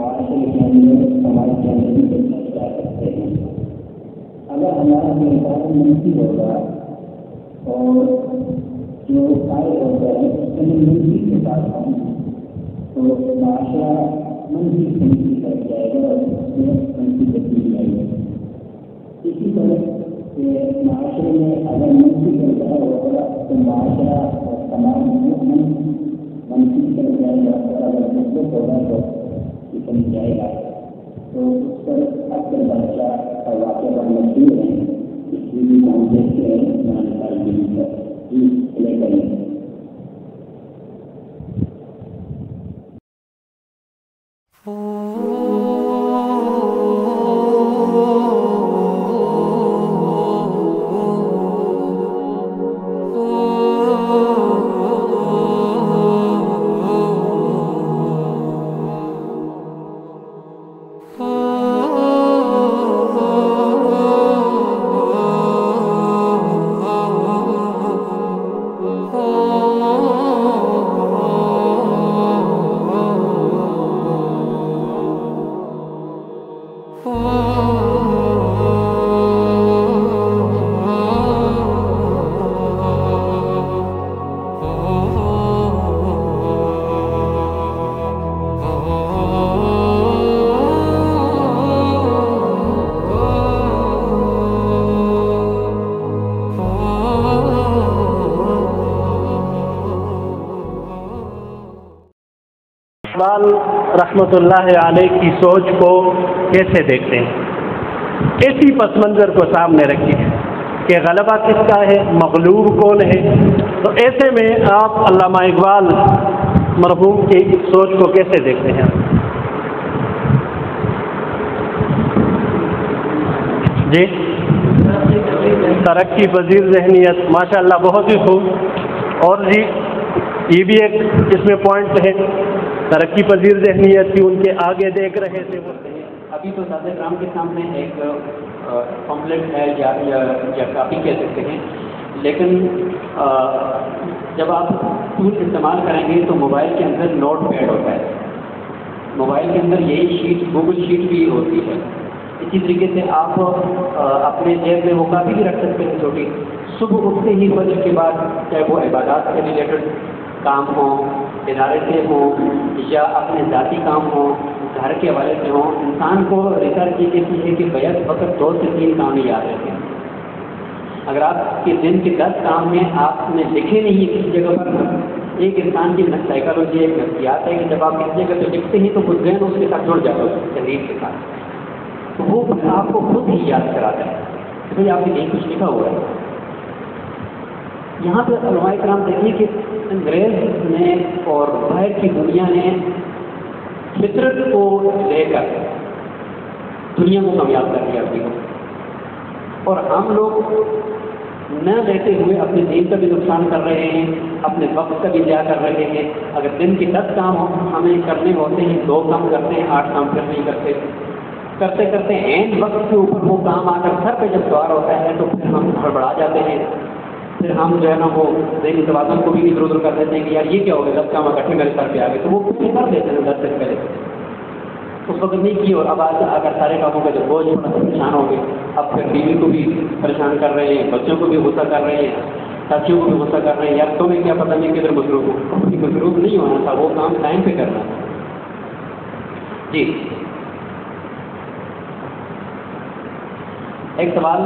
معاشرے کے اندر سماج کے اندر دیکھنا کیا کرتے ہیں. اگر ہمارا انسان منفی ہوگا اور جو قائد ہوتا ہے اس میں منفی کے ساتھ ہوں تو معاشرہ منفی تنقید کر جائے گا اور اس میں منفی تبدیلی آئے گی. اسی طرح کہ معاشرے میں اگر منفی کرتا ہوگا تو معاشرہ اور سماج منفی کر جائے گا اور اگر مطلب ہوگا تو نکل جائے گا. تو اس پر اکثر بادشاہ کا واقعہ بڑا مشہور ہے. اس لیے ہم دیکھتے ہیں قرآن پاک پر لے کر رحمۃ اللہ علیہ کی سوچ کو کیسے دیکھتے ہیں؟ ایسی پس منظر کو سامنے رکھیے کہ غلبہ کس کا ہے، مغلوب کون ہے. تو ایسے میں آپ علامہ اقبال مرحوم کی سوچ کو کیسے دیکھتے ہیں؟ جی، ترقی پذیر ذہنیت، ماشاء اللہ بہت ہی خوب. اور جی یہ بھی ایک اس میں پوائنٹ ہے، ترقی پذیر ذہنیت کی ان کے آگے دیکھ رہے تھے وہ. ابھی تو سادہ کرام کے سامنے ایک پمفلٹ ہے یا کاپی کہہ سکتے ہیں، لیکن جب آپ ٹول استعمال کریں گے تو موبائل کے اندر نوٹ پیڈ ہوتا ہے. موبائل کے اندر یہی شیٹ گوگل شیٹ بھی ہوتی ہے. اسی طریقے سے آپ اپنے جیب میں وہ کاپی بھی رکھ سکتے ہیں چھوٹی. صبح اٹھتے ہی فجر کے بعد چاہے وہ عبادات سے ریلیٹڈ کام ہوں، ادارے سے ہوں یا اپنے ذاتی کام ہوں، گھر کے حوالے سے ہوں، انسان کو ریسرچ یہ کہتی ہے کہ بیک وقت 2 سے 3 کام ہی یاد رہتے ہیں. اگر آپ کے دن کے 10 کام میں آپ نے لکھے نہیں کسی جگہ پر، ایک انسان کی سائیکالوجی ایک نفسیات ہے کہ جب آپ کسی جگہ پہ لکھتے ہیں تو خود ذہن اس کے ساتھ جڑ جاتا ہے اس تحریر کے ساتھ، تو وہ آپ کو خود ہی یاد کراتا ہے کہ بھائی آپ نے کہیں کچھ لکھا ہوا ہے. یہاں پہ علماء کرام دیکھیے کہ انگریز نے اور باہر کی دنیا نے فطرت کو لے کر دنیا کو کامیاب کر دیا ابھی کو، اور ہم لوگ نہ لیتے ہوئے اپنے دین کا بھی نقصان کر رہے ہیں، اپنے وقت کا بھی ضیاع کر رہے ہیں. اگر دن کے 10 کام ہمیں کرنے ہوتے ہیں 2 کام کرتے ہیں، 8 کام پھر نہیں کرتے. کرتے کرتے عین وقت کے اوپر وہ کام آ کر سر پہ جب سوار ہوتا ہے تو پھر ہم گڑبڑا جاتے ہیں. پھر ہم جو ہے نا وہ ذہنی توازن کو بھی ادھر ادھر کر دیتے ہیں کہ یار یہ کیا ہو گیا، 10 کام اکٹھے میرے سر پہ آ گئے، تو وہ پھر کر دیتے ہیں 10 دن پہلے اس وقت نہیں کی. اور اب آج اگر سارے کاموں کا جو بوجھ پریشان ہو گئے، اب پھر بیوی کو بھی پریشان کر رہے ہیں، بچوں کو بھی غصہ کر رہے ہیں، ساتھیوں کو بھی غصہ کر رہے ہیں. یار تمہیں کیا پتہ نہیں کدھر مصروف ہو، مصروف نہیں ہونا تھا، وہ کام ٹائم پہ کرنا تھا. جی ایک سوال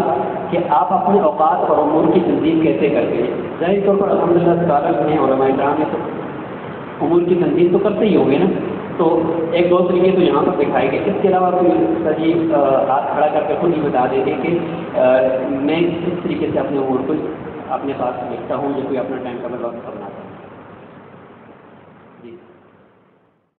کہ آپ اپنے اوقات اور امور کی تنظیم کیسے کرتے ہیں؟ ظاہر طور پر الحمدللہ اسکالر ہیں، علماء کرام ہیں، تو امور کی تنظیم تو کرتے ہی ہوں گے نا. تو 1-2 طریقے تو یہاں پر دکھائے گئے. اس کے علاوہ کوئی جی ہاتھ کھڑا کر کے خود ہی بتا دیں گے کہ میں کس طریقے سے اپنے امور کو اپنے پاس لکھتا ہوں یا کوئی اپنا ٹائم ٹیبل وقت کرنا